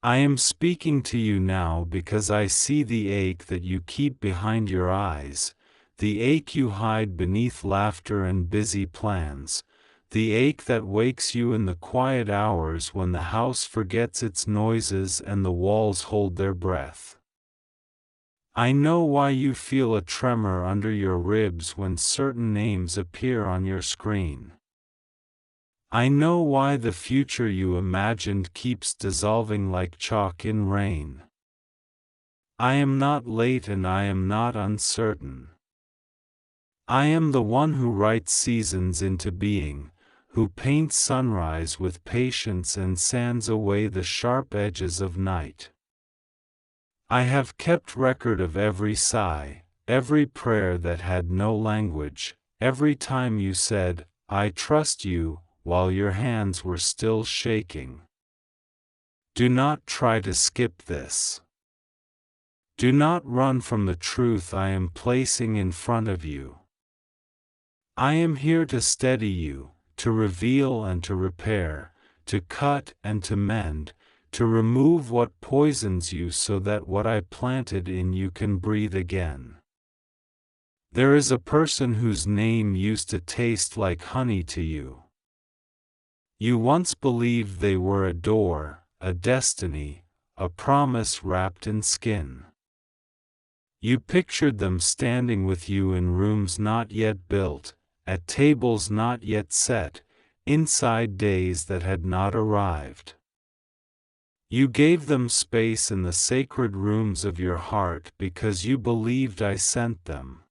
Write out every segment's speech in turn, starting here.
I am speaking to you now because I see the ache that you keep behind your eyes, the ache you hide beneath laughter and busy plans, the ache that wakes you in the quiet hours when the house forgets its noises and the walls hold their breath. I know why you feel a tremor under your ribs when certain names appear on your screen. I know why the future you imagined keeps dissolving like chalk in rain. I am not late and I am not uncertain. I am the one who writes seasons into being, who paints sunrise with patience and sands away the sharp edges of night. I have kept record of every sigh, every prayer that had no language, every time you said, "I trust you," while your hands were still shaking. Do not try to skip this. Do not run from the truth I am placing in front of you. I am here to steady you, to reveal and to repair, to cut and to mend, to remove what poisons you so that what I planted in you can breathe again. There is a person whose name used to taste like honey to you. You once believed they were a door, a destiny, a promise wrapped in skin. You pictured them standing with you in rooms not yet built, at tables not yet set, inside days that had not arrived. You gave them space in the sacred rooms of your heart because you believed I sent them.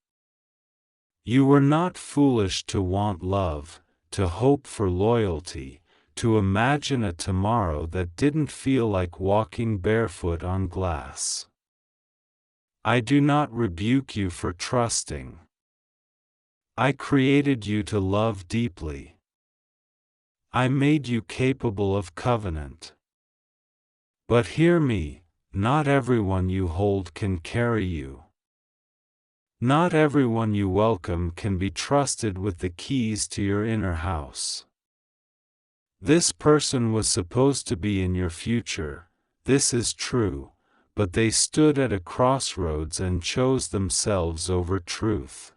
You were not foolish to want love, to hope for loyalty, to imagine a tomorrow that didn't feel like walking barefoot on glass. I do not rebuke you for trusting. I created you to love deeply. I made you capable of covenant. But hear me, not everyone you hold can carry you. Not everyone you welcome can be trusted with the keys to your inner house. This person was supposed to be in your future, this is true, but they stood at a crossroads and chose themselves over truth.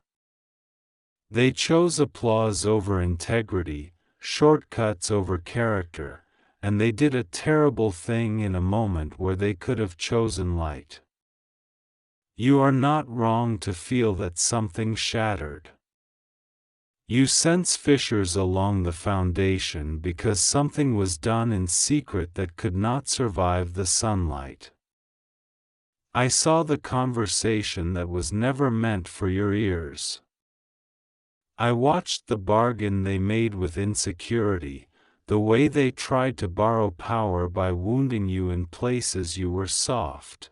They chose applause over integrity, shortcuts over character, and they did a terrible thing in a moment where they could have chosen light. You are not wrong to feel that something shattered. You sense fissures along the foundation because something was done in secret that could not survive the sunlight. I saw the conversation that was never meant for your ears. I watched the bargain they made with insecurity, the way they tried to borrow power by wounding you in places you were soft.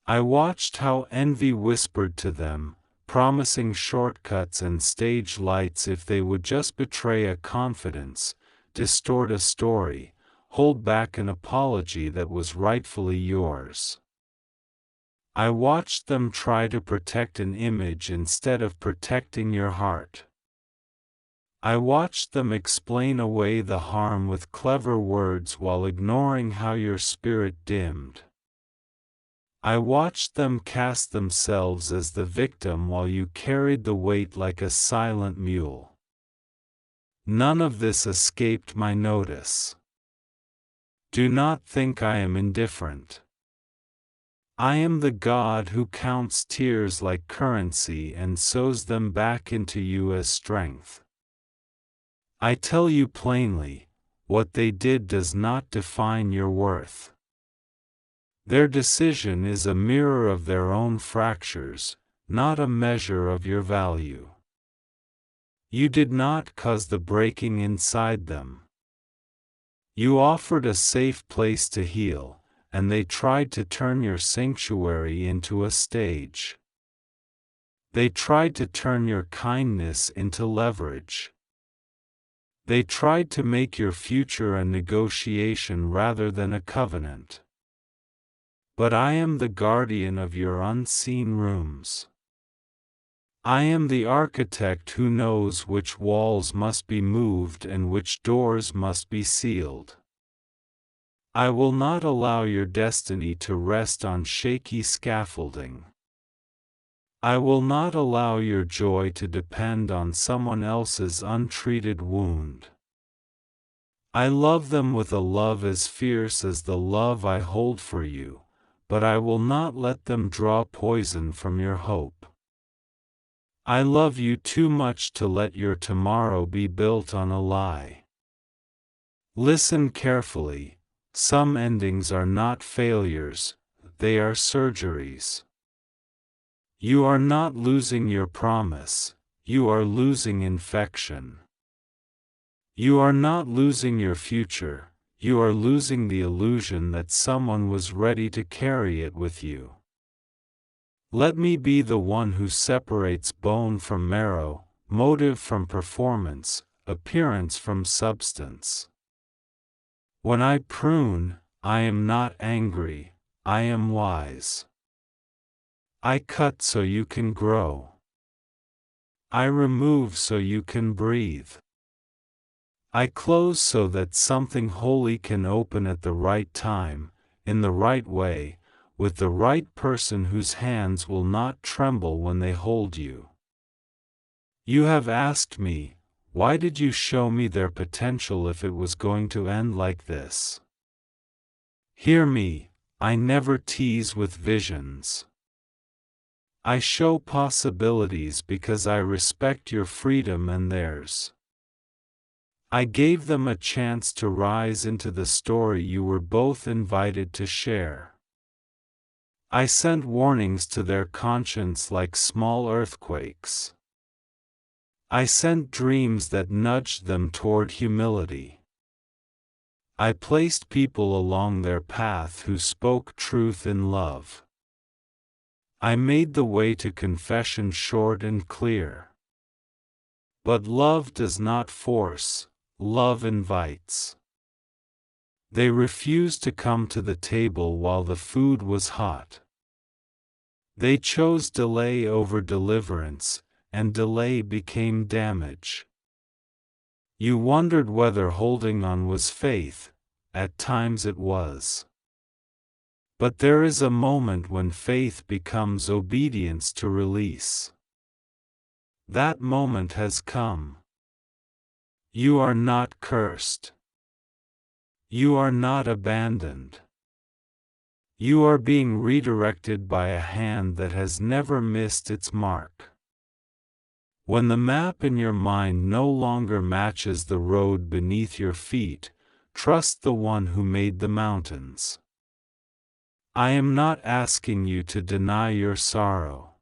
I watched how envy whispered to them, promising shortcuts and stage lights if they would just betray a confidence, distort a story, hold back an apology that was rightfully yours. I watched them try to protect an image instead of protecting your heart. I watched them explain away the harm with clever words while ignoring how your spirit dimmed. I watched them cast themselves as the victim while you carried the weight like a silent mule. None of this escaped my notice. Do not think I am indifferent. I am the God who counts tears like currency and sows them back into you as strength. I tell you plainly, what they did does not define your worth. Their decision is a mirror of their own fractures, not a measure of your value. You did not cause the breaking inside them. You offered a safe place to heal, and they tried to turn your sanctuary into a stage. They tried to turn your kindness into leverage. They tried to make your future a negotiation rather than a covenant. But I am the guardian of your unseen rooms. I am the architect who knows which walls must be moved and which doors must be sealed. I will not allow your destiny to rest on shaky scaffolding. I will not allow your joy to depend on someone else's untreated wound. I love them with a love as fierce as the love I hold for you, but I will not let them draw poison from your hope. I love you too much to let your tomorrow be built on a lie. Listen carefully. Some endings are not failures, they are surgeries. You are not losing your promise, you are losing infection. You are not losing your future, you are losing the illusion that someone was ready to carry it with you. Let me be the one who separates bone from marrow, motive from performance, appearance from substance. When I prune, I am not angry, I am wise. I cut so you can grow. I remove so you can breathe. I close so that something holy can open at the right time, in the right way, with the right person whose hands will not tremble when they hold you. You have asked me, why did you show me their potential if it was going to end like this? Hear me, I never tease with visions. I show possibilities because I respect your freedom and theirs. I gave them a chance to rise into the story you were both invited to share. I sent warnings to their conscience like small earthquakes. I sent dreams that nudged them toward humility. I placed people along their path who spoke truth in love. I made the way to confession short and clear. But love does not force, love invites. They refused to come to the table while the food was hot. They chose delay over deliverance, and delay became damage. You wondered whether holding on was faith, at times it was. But there is a moment when faith becomes obedience to release. That moment has come. You are not cursed. You are not abandoned. You are being redirected by a hand that has never missed its mark. When the map in your mind no longer matches the road beneath your feet, trust the one who made the mountains. I am not asking you to deny your sorrow.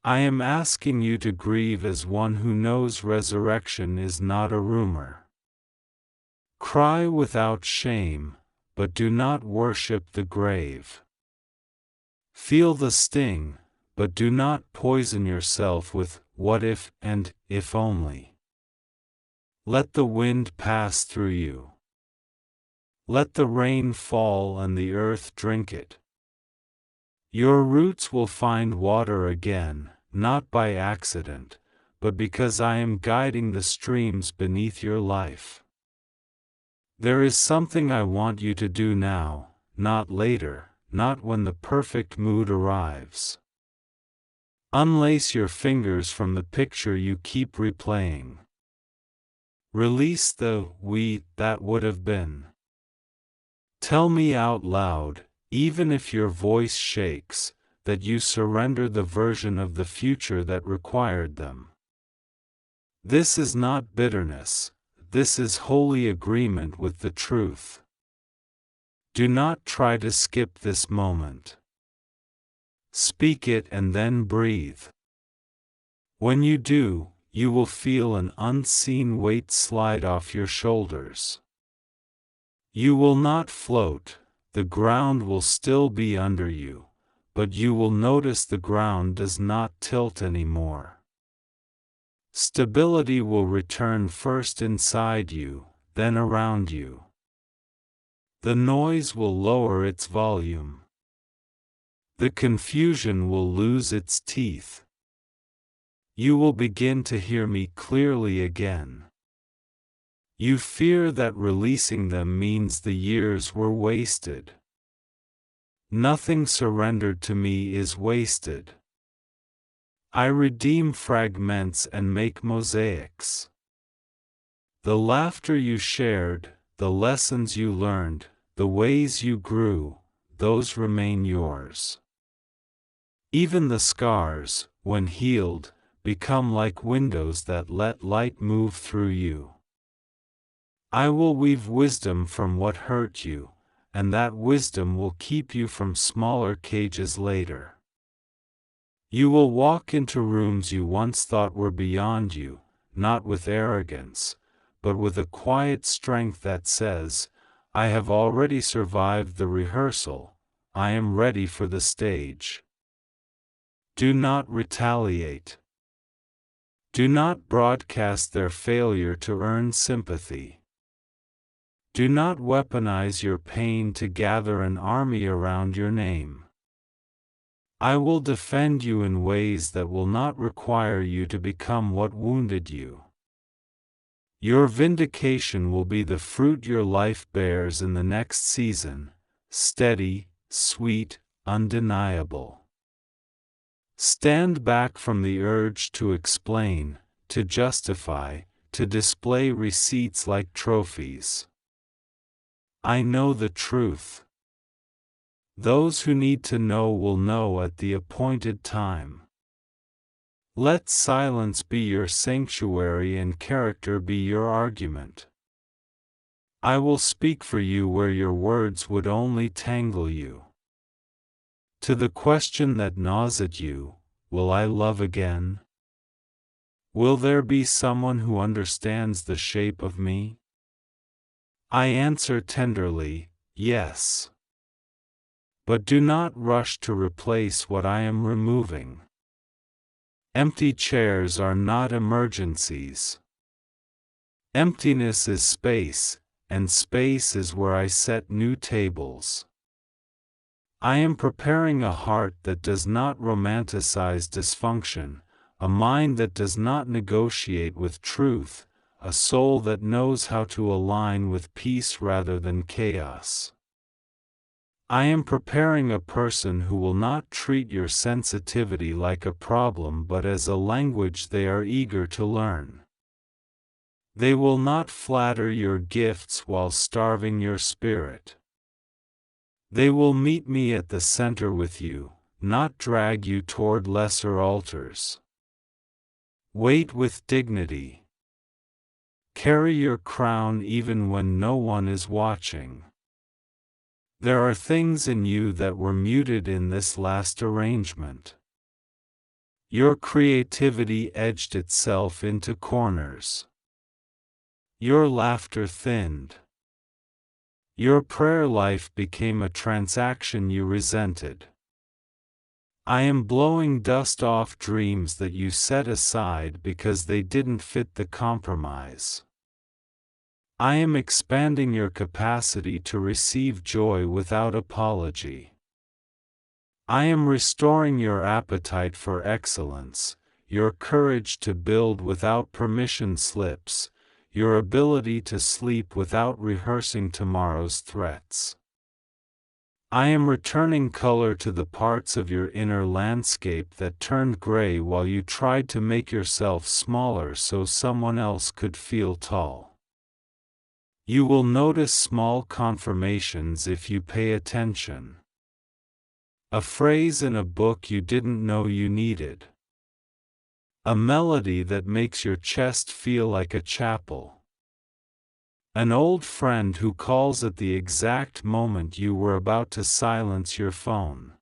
I am asking you to grieve as one who knows resurrection is not a rumor. Cry without shame, but do not worship the grave. Feel the sting, but do not poison yourself with what if and if only. Let the wind pass through you. Let the rain fall and the earth drink it. Your roots will find water again, not by accident, but because I am guiding the streams beneath your life. There is something I want you to do now, not later, not when the perfect mood arrives. Unlace your fingers from the picture you keep replaying. Release the we that would have been. Tell me out loud, even if your voice shakes, that you surrender the version of the future that required them. This is not bitterness, this is holy agreement with the truth. Do not try to skip this moment. Speak it and then breathe. When you do, you will feel an unseen weight slide off your shoulders. You will not float, the ground will still be under you, but you will notice the ground does not tilt anymore. Stability will return first inside you, then around you. The noise will lower its volume. The confusion will lose its teeth. You will begin to hear me clearly again. You fear that releasing them means the years were wasted. Nothing surrendered to me is wasted. I redeem fragments and make mosaics. The laughter you shared, the lessons you learned, the ways you grew, those remain yours. Even the scars, when healed, become like windows that let light move through you. I will weave wisdom from what hurt you, and that wisdom will keep you from smaller cages later. You will walk into rooms you once thought were beyond you, not with arrogance, but with a quiet strength that says, I have already survived the rehearsal, I am ready for the stage. Do not retaliate. Do not broadcast their failure to earn sympathy. Do not weaponize your pain to gather an army around your name. I will defend you in ways that will not require you to become what wounded you. Your vindication will be the fruit your life bears in the next season, steady, sweet, undeniable. Stand back from the urge to explain, to justify, to display receipts like trophies. I know the truth. Those who need to know will know at the appointed time. Let silence be your sanctuary and character be your argument. I will speak for you where your words would only tangle you. To the question that gnaws at you, will I love again? Will there be someone who understands the shape of me? I answer tenderly, yes. But do not rush to replace what I am removing. Empty chairs are not emergencies. Emptiness is space, and space is where I set new tables. I am preparing a heart that does not romanticize dysfunction, a mind that does not negotiate with truth, a soul that knows how to align with peace rather than chaos. I am preparing a person who will not treat your sensitivity like a problem but as a language they are eager to learn. They will not flatter your gifts while starving your spirit. They will meet me at the center with you, not drag you toward lesser altars. Wait with dignity. Carry your crown even when no one is watching. There are things in you that were muted in this last arrangement. Your creativity edged itself into corners. Your laughter thinned. Your prayer life became a transaction you resented. I am blowing dust off dreams that you set aside because they didn't fit the compromise. I am expanding your capacity to receive joy without apology. I am restoring your appetite for excellence, your courage to build without permission slips, your ability to sleep without rehearsing tomorrow's threats. I am returning color to the parts of your inner landscape that turned gray while you tried to make yourself smaller so someone else could feel tall. You will notice small confirmations if you pay attention. A phrase in a book you didn't know you needed. A melody that makes your chest feel like a chapel. An old friend who calls at the exact moment you were about to silence your phone.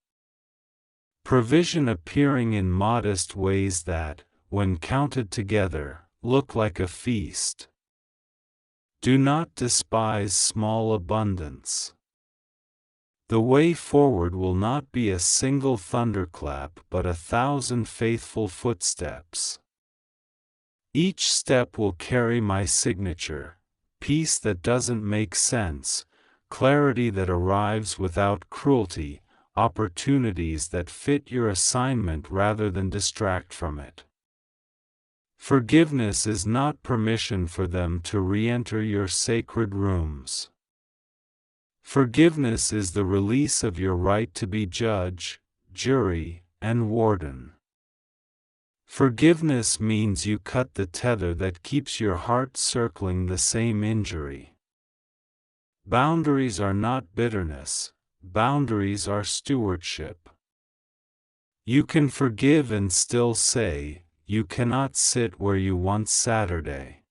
Provision appearing in modest ways that, when counted together, look like a feast. Do not despise small abundance. The way forward will not be a single thunderclap but 1,000 faithful footsteps. Each step will carry my signature. Peace that doesn't make sense, clarity that arrives without cruelty, opportunities that fit your assignment rather than distract from it. Forgiveness is not permission for them to re-enter your sacred rooms. Forgiveness is the release of your right to be judge, jury, and warden. Forgiveness means you cut the tether that keeps your heart circling the same injury. Boundaries are not bitterness, boundaries are stewardship. You can forgive and still say, you cannot sit where you once Saturday.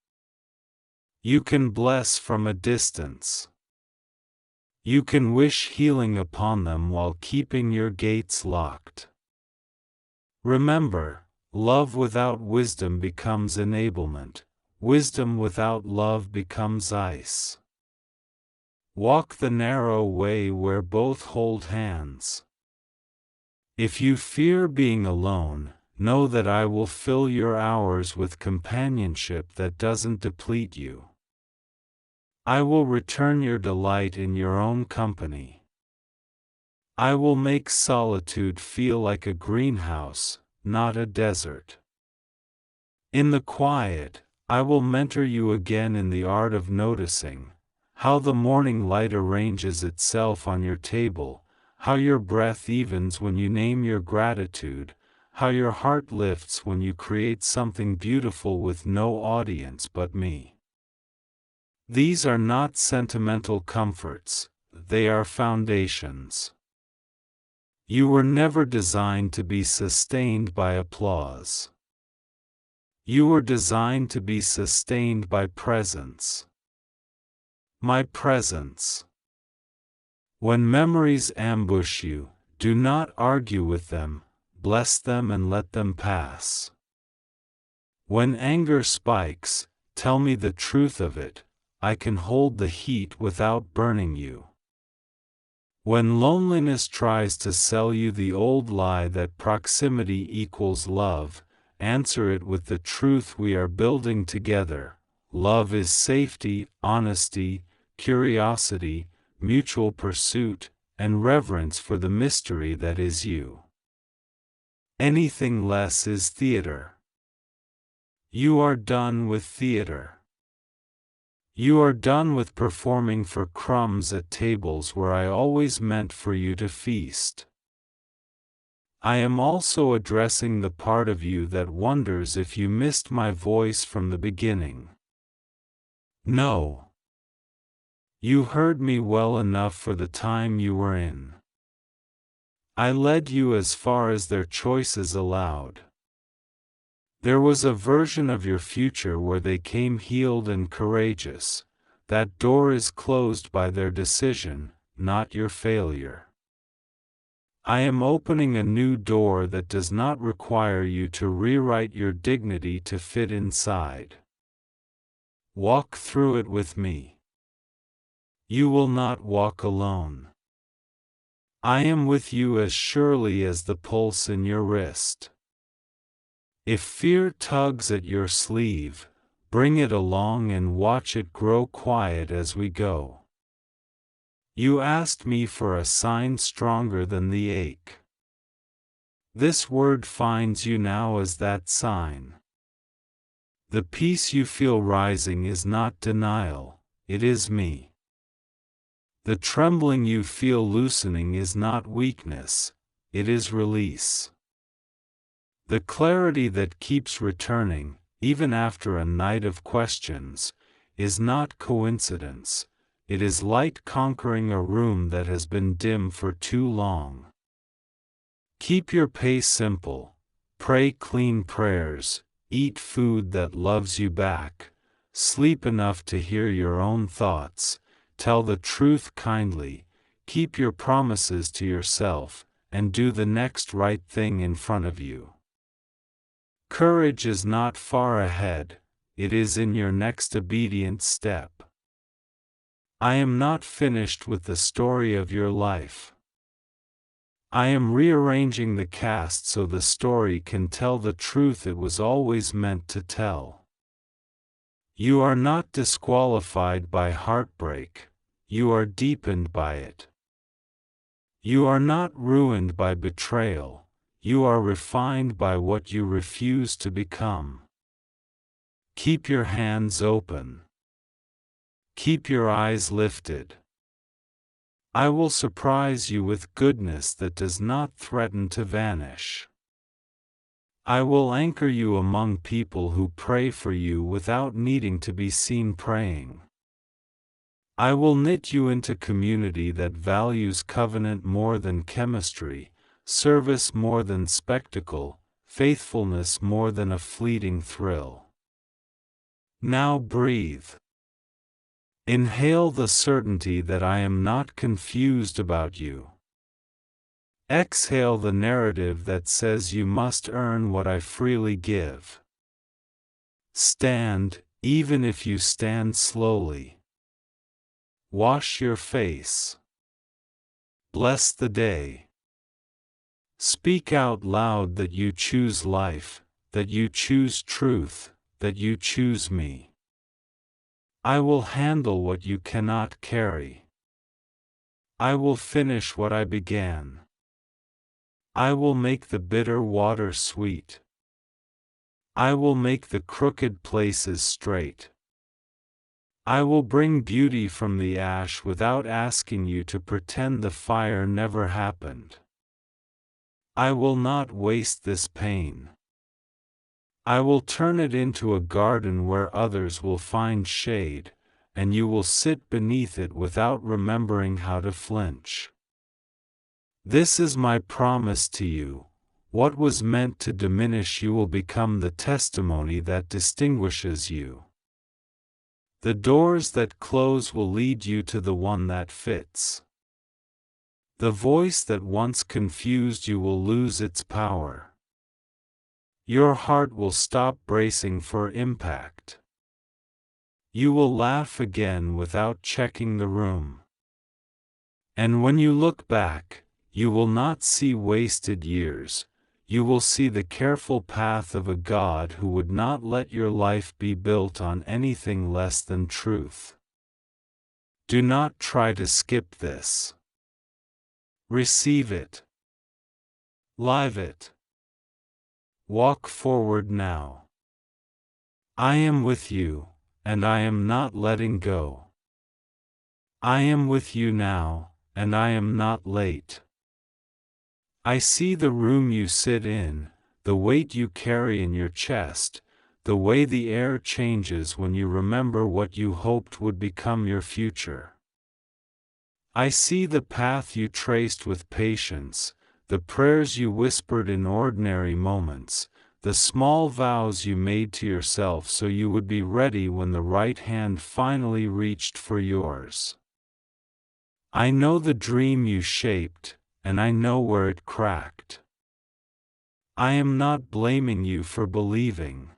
You can bless from a distance. You can wish healing upon them while keeping your gates locked. Remember, love without wisdom becomes enablement. Wisdom without love becomes ice. Walk the narrow way where both hold hands. If you fear being alone, know that I will fill your hours with companionship that doesn't deplete you. I will return your delight in your own company. I will make solitude feel like a greenhouse, not a desert. In the quiet, I will mentor you again in the art of noticing, how the morning light arranges itself on your table, how your breath evens when you name your gratitude, how your heart lifts when you create something beautiful with no audience but me. These are not sentimental comforts, they are foundations. You were never designed to be sustained by applause. You were designed to be sustained by presence. My presence. When memories ambush you, do not argue with them, bless them and let them pass. When anger spikes, tell me the truth of it, I can hold the heat without burning you. When loneliness tries to sell you the old lie that proximity equals love, answer it with the truth we are building together. Love is safety, honesty, curiosity, mutual pursuit, and reverence for the mystery that is you. Anything less is theater. You are done with theater. You are done with performing for crumbs at tables where I always meant for you to feast. I am also addressing the part of you that wonders if you missed my voice from the beginning. No. You heard me well enough for the time you were in. I led you as far as their choices allowed. There was a version of your future where they came healed and courageous. That door is closed by their decision, not your failure. I am opening a new door that does not require you to rewrite your dignity to fit inside. Walk through it with me. You will not walk alone. I am with you as surely as the pulse in your wrist. If fear tugs at your sleeve, bring it along and watch it grow quiet as we go. You asked me for a sign stronger than the ache. This word finds you now as that sign. The peace you feel rising is not denial, it is me. The trembling you feel loosening is not weakness, it is release. The clarity that keeps returning, even after a night of questions, is not coincidence, it is light conquering a room that has been dim for too long. Keep your pace simple, pray clean prayers, eat food that loves you back, sleep enough to hear your own thoughts, tell the truth kindly, keep your promises to yourself, and do the next right thing in front of you. Courage is not far ahead, it is in your next obedient step. I am not finished with the story of your life. I am rearranging the cast so the story can tell the truth it was always meant to tell. You are not disqualified by heartbreak, you are deepened by it. You are not ruined by betrayal. You are refined by what you refuse to become. Keep your hands open. Keep your eyes lifted. I will surprise you with goodness that does not threaten to vanish. I will anchor you among people who pray for you without needing to be seen praying. I will knit you into community that values covenant more than chemistry, service more than spectacle, faithfulness more than a fleeting thrill. Now breathe. Inhale the certainty that I am not confused about you. Exhale the narrative that says you must earn what I freely give. Stand, even if you stand slowly. Wash your face. Bless the day. Speak out loud that you choose life, that you choose truth, that you choose me. I will handle what you cannot carry. I will finish what I began. I will make the bitter water sweet. I will make the crooked places straight. I will bring beauty from the ash without asking you to pretend the fire never happened. I will not waste this pain. I will turn it into a garden where others will find shade, and you will sit beneath it without remembering how to flinch. This is my promise to you. What was meant to diminish you will become the testimony that distinguishes you. The doors that close will lead you to the one that fits. The voice that once confused you will lose its power. Your heart will stop bracing for impact. You will laugh again without checking the room. And when you look back, you will not see wasted years. You will see the careful path of a God who would not let your life be built on anything less than truth. Do not try to skip this. Receive it. Live it. Walk forward now. I am with you, and I am not letting go. I am with you now, and I am not late. I see the room you sit in, the weight you carry in your chest, the way the air changes when you remember what you hoped would become your future. I see the path you traced with patience, the prayers you whispered in ordinary moments, the small vows you made to yourself so you would be ready when the right hand finally reached for yours. I know the dream you shaped, and I know where it cracked. I am not blaming you for believing.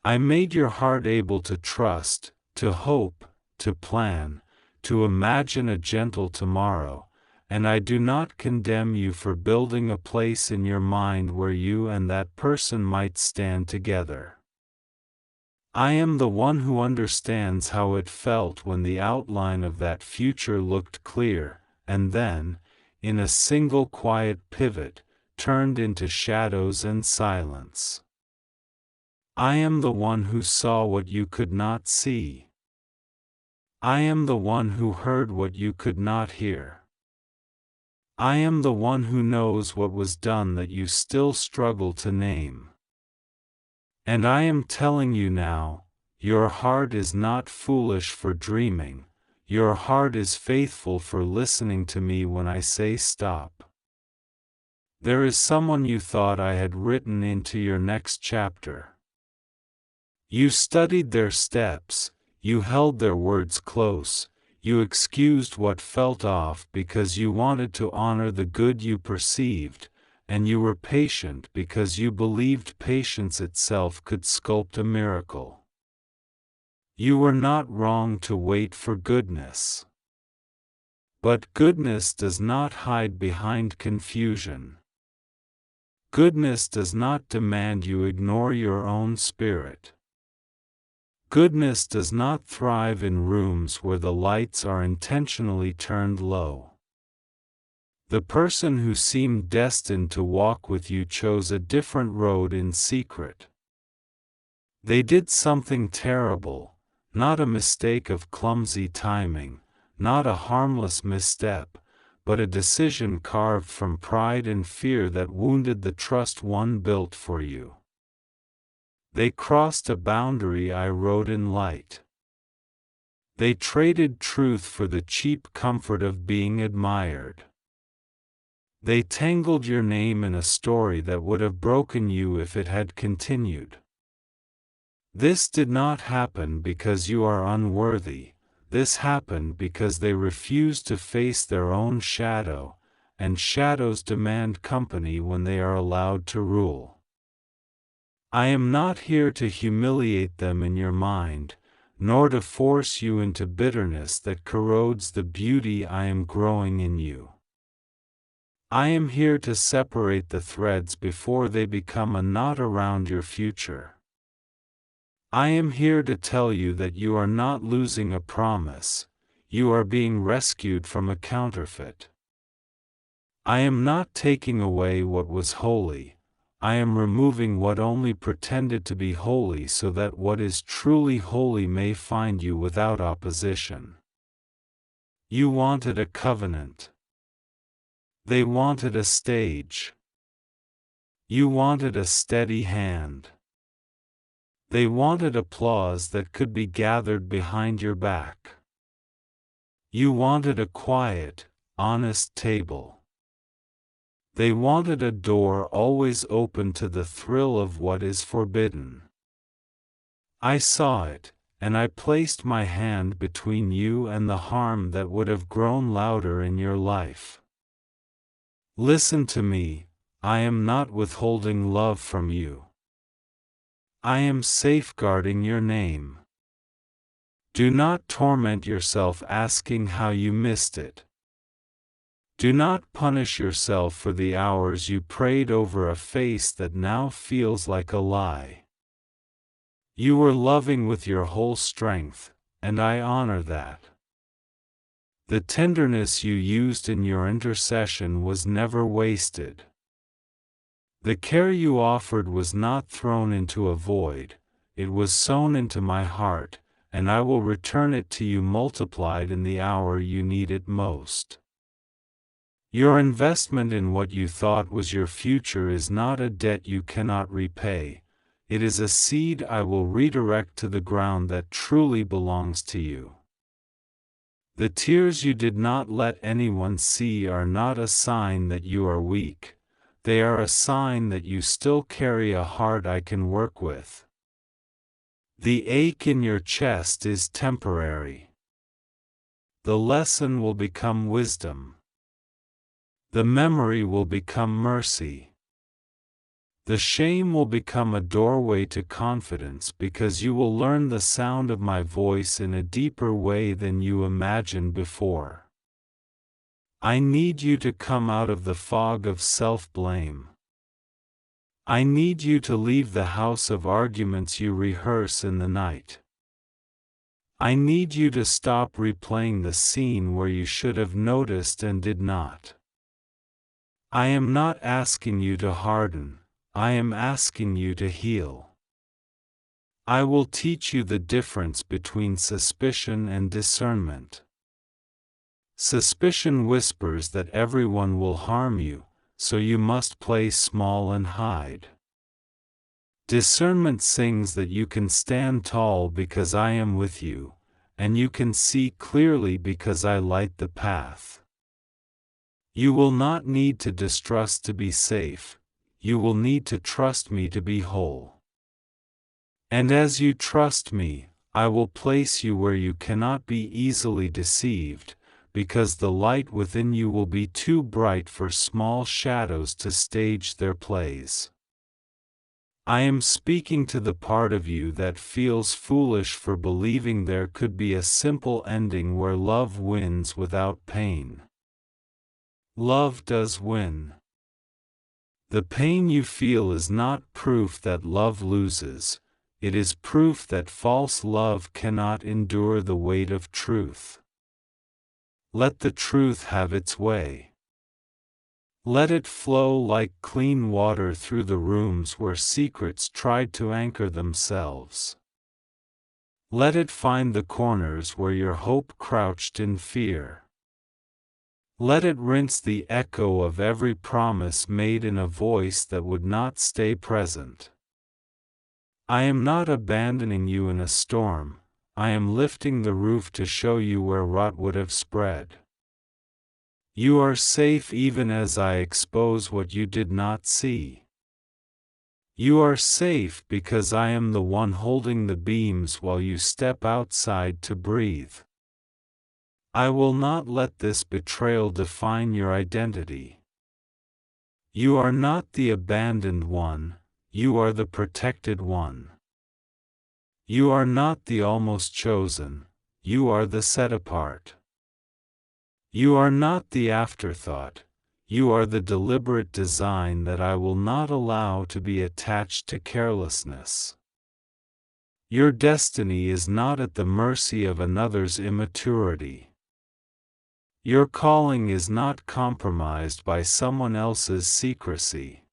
I made your heart able to trust, to hope, to plan, to imagine a gentle tomorrow, and I do not condemn you for building a place in your mind where you and that person might stand together. I am the one who understands how it felt when the outline of that future looked clear, and then, in a single quiet pivot, turned into shadows and silence. I am the one who saw what you could not see. I am the one who heard what you could not hear. I am the one who knows what was done that you still struggle to name. And I am telling you now, your heart is not foolish for dreaming, your heart is faithful for listening to me when I say stop. There is someone you thought I had written into your next chapter. You studied their steps, you held their words close, you excused what felt off because you wanted to honor the good you perceived, and you were patient because you believed patience itself could sculpt a miracle. You were not wrong to wait for goodness. But goodness does not hide behind confusion. Goodness does not demand you ignore your own spirit. Goodness does not thrive in rooms where the lights are intentionally turned low. The person who seemed destined to walk with you chose a different road in secret. They did something terrible, not a mistake of clumsy timing, not a harmless misstep, but a decision carved from pride and fear that wounded the trust one built for you. They crossed a boundary I wrote in light. They traded truth for the cheap comfort of being admired. They tangled your name in a story that would have broken you if it had continued. This did not happen because you are unworthy. This happened because they refused to face their own shadow, and shadows demand company when they are allowed to rule. I am not here to humiliate them in your mind, nor to force you into bitterness that corrodes the beauty I am growing in you. I am here to separate the threads before they become a knot around your future. I am here to tell you that you are not losing a promise, you are being rescued from a counterfeit. I am not taking away what was holy, I am removing what only pretended to be holy so that what is truly holy may find you without opposition. You wanted a covenant. They wanted a stage. You wanted a steady hand. They wanted applause that could be gathered behind your back. You wanted a quiet, honest table. They wanted a door always open to the thrill of what is forbidden. I saw it, and I placed my hand between you and the harm that would have grown louder in your life. Listen to me, I am not withholding love from you. I am safeguarding your name. Do not torment yourself asking how you missed it. Do not punish yourself for the hours you prayed over a face that now feels like a lie. You were loving with your whole strength, and I honor that. The tenderness you used in your intercession was never wasted. The care you offered was not thrown into a void, it was sown into my heart, and I will return it to you multiplied in the hour you need it most. Your investment in what you thought was your future is not a debt you cannot repay, it is a seed I will redirect to the ground that truly belongs to you. The tears you did not let anyone see are not a sign that you are weak. They are a sign that you still carry a heart I can work with. The ache in your chest is temporary. The lesson will become wisdom. The memory will become mercy. The shame will become a doorway to confidence because you will learn the sound of my voice in a deeper way than you imagined before. I need you to come out of the fog of self-blame. I need you to leave the house of arguments you rehearse in the night. I need you to stop replaying the scene where you should have noticed and did not. I am not asking you to harden, I am asking you to heal. I will teach you the difference between suspicion and discernment. Suspicion whispers that everyone will harm you, so you must play small and hide. Discernment sings that you can stand tall because I am with you, and you can see clearly because I light the path. You will not need to distrust to be safe, you will need to trust me to be whole. And as you trust me, I will place you where you cannot be easily deceived, because the light within you will be too bright for small shadows to stage their plays. I am speaking to the part of you that feels foolish for believing there could be a simple ending where love wins without pain. Love does win. The pain you feel is not proof that love loses, it is proof that false love cannot endure the weight of truth. Let the truth have its way. Let it flow like clean water through the rooms where secrets tried to anchor themselves. Let it find the corners where your hope crouched in fear. Let it rinse the echo of every promise made in a voice that would not stay present. I am not abandoning you in a storm, I am lifting the roof to show you where rot would have spread. You are safe even as I expose what you did not see. You are safe because I am the one holding the beams while you step outside to breathe. I will not let this betrayal define your identity. You are not the abandoned one, you are the protected one. You are not the almost chosen, you are the set apart. You are not the afterthought, you are the deliberate design that I will not allow to be attached to carelessness. Your destiny is not at the mercy of another's immaturity. Your calling is not compromised by someone else's secrecy.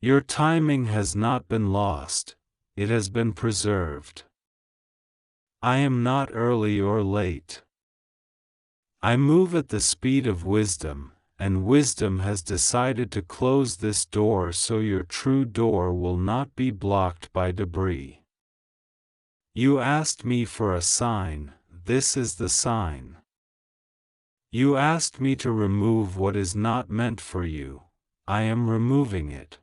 Your timing has not been lost, it has been preserved. I am not early or late. I move at the speed of wisdom, and wisdom has decided to close this door so your true door will not be blocked by debris. You asked me for a sign, this is the sign. You asked me to remove what is not meant for you, I am removing it.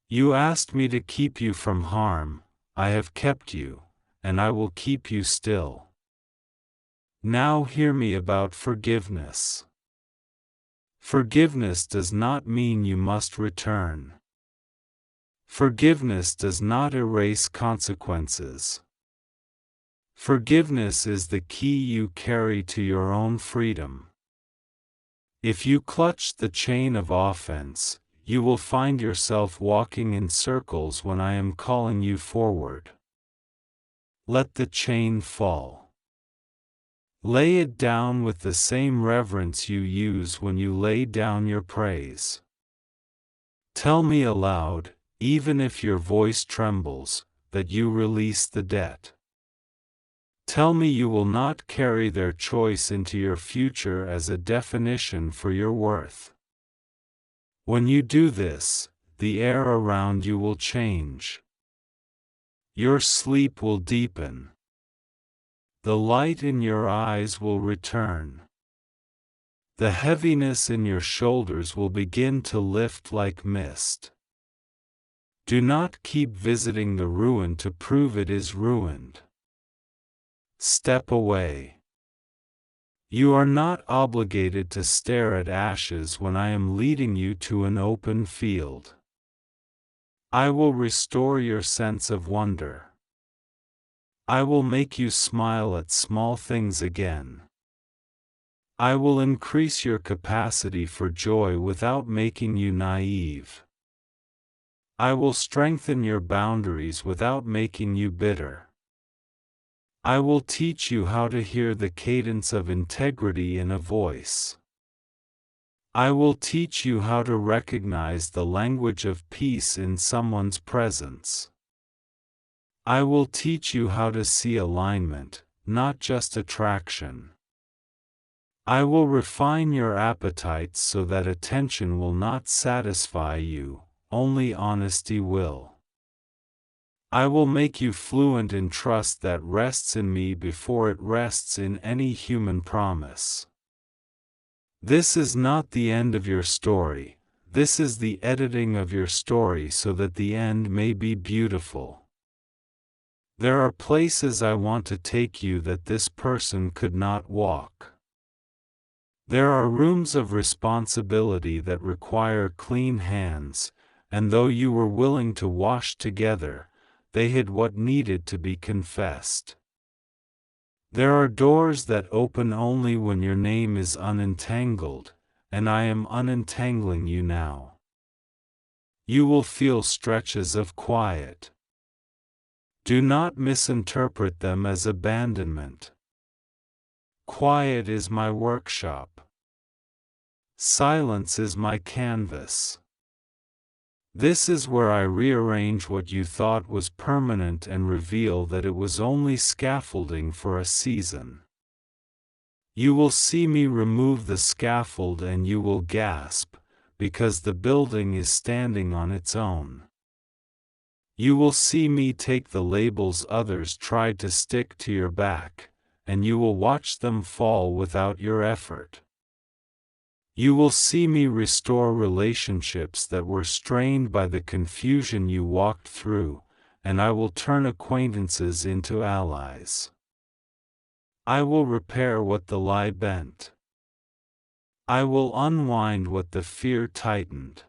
You asked me to keep you from harm, I have kept you, and I will keep you still. Now hear me about forgiveness. Forgiveness does not mean you must return. Forgiveness does not erase consequences. Forgiveness is the key you carry to your own freedom. If you clutch the chain of offense, you will find yourself walking in circles when I am calling you forward. Let the chain fall. Lay it down with the same reverence you use when you lay down your praise. Tell me aloud, even if your voice trembles, that you release the debt. Tell me you will not carry their choice into your future as a definition for your worth. When you do this, the air around you will change. Your sleep will deepen. The light in your eyes will return. The heaviness in your shoulders will begin to lift like mist. Do not keep visiting the ruin to prove it is ruined. Step away. You are not obligated to stare at ashes when I am leading you to an open field. I will restore your sense of wonder. I will make you smile at small things again. I will increase your capacity for joy without making you naive. I will strengthen your boundaries without making you bitter. I will teach you how to hear the cadence of integrity in a voice. I will teach you how to recognize the language of peace in someone's presence. I will teach you how to see alignment, not just attraction. I will refine your appetites so that attention will not satisfy you, only honesty will. I will make you fluent in trust that rests in me before it rests in any human promise. This is not the end of your story, this is the editing of your story so that the end may be beautiful. There are places I want to take you that this person could not walk. There are rooms of responsibility that require clean hands, and though you were willing to wash together, they hid what needed to be confessed. There are doors that open only when your name is unentangled, and I am unentangling you now. You will feel stretches of quiet. Do not misinterpret them as abandonment. Quiet is my workshop. Silence is my canvas. This is where I rearrange what you thought was permanent and reveal that it was only scaffolding for a season. You will see me remove the scaffold and you will gasp, because the building is standing on its own. You will see me take the labels others tried to stick to your back, and you will watch them fall without your effort. You will see me restore relationships that were strained by the confusion you walked through, and I will turn acquaintances into allies. I will repair what the lie bent. I will unwind what the fear tightened.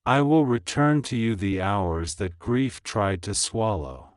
I will return to you the hours that grief tried to swallow.